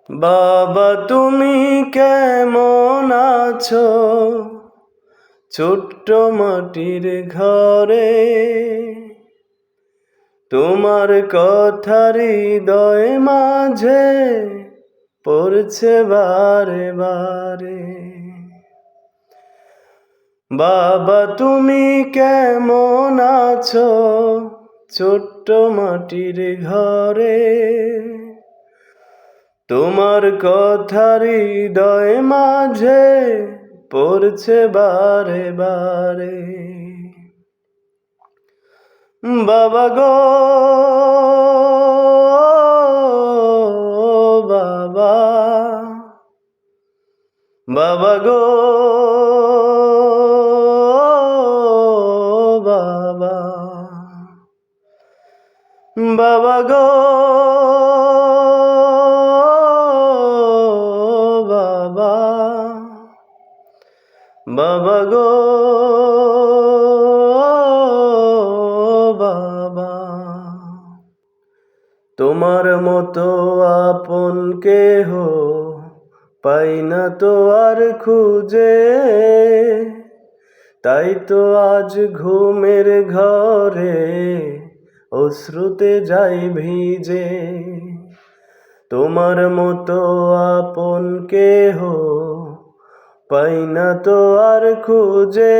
বাবা তুমি কেমন আছো ছোট্ট মাটির ঘরে? তোমার কথা হৃদয় মাঝে পড়ছে বারে বারে। বাবা তুমি কেমন আছো ছোট্ট মাটির ঘরে? তোমার কথা হৃদয় মাঝে পড়ছে বারে বারে। বাবা গো বাবা, বাবা গো বাবা, বাবা গো বাবা, বাবা গো বাবা। তোমার মতো আপন কেহ পাই না তো আর খুঁজে, তাই তো আজ ঘুমের ঘরে অশ্রুতে যাই ভিজে। তোমার মতো আপন কেহ পাই না তো আর খুঁজে,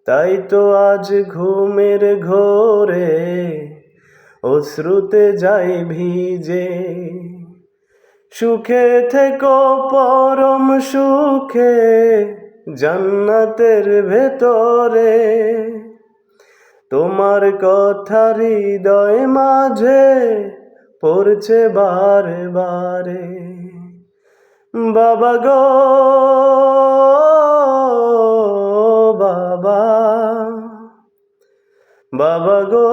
তাই তো আজ ঘুমের ঘোরে অশ্রুতে যাই ভিজে। সুখে থেকো পরম সুখে জান্নাতের ভেতরে, তোমার কথা হৃদয় মাঝে পড়ছে বারে বারে। বাবা গো বাবা, বাবা গো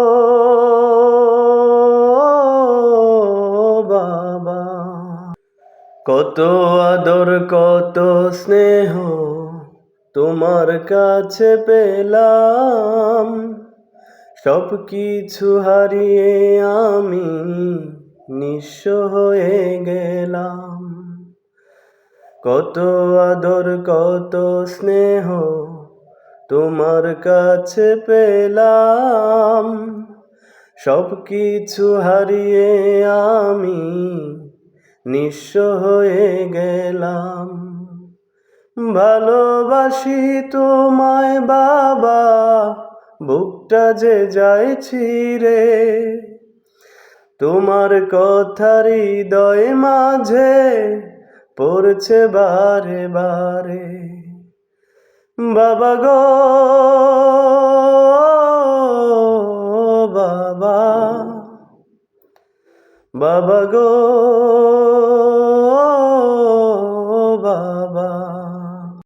বাবা। কত আদর কত স্নেহ তোমার কাছে পেলাম, সব কিছু হারিয়ে আমি নিঃস্ব হয়ে গেলাম। কত আদর কত স্নেহ তোমার কাছে পেলাম, সব কিছু হারিয়ে আমি নিঃস্ব হয়ে গেলাম। ভালোবাসি তোমায় বাবা, বুকটা যে যায় ছিঁড়ে, তোমার কথা হৃদয় মাঝে পড়ছে বারে বারে। বাবা গো বাবা, বাবা গো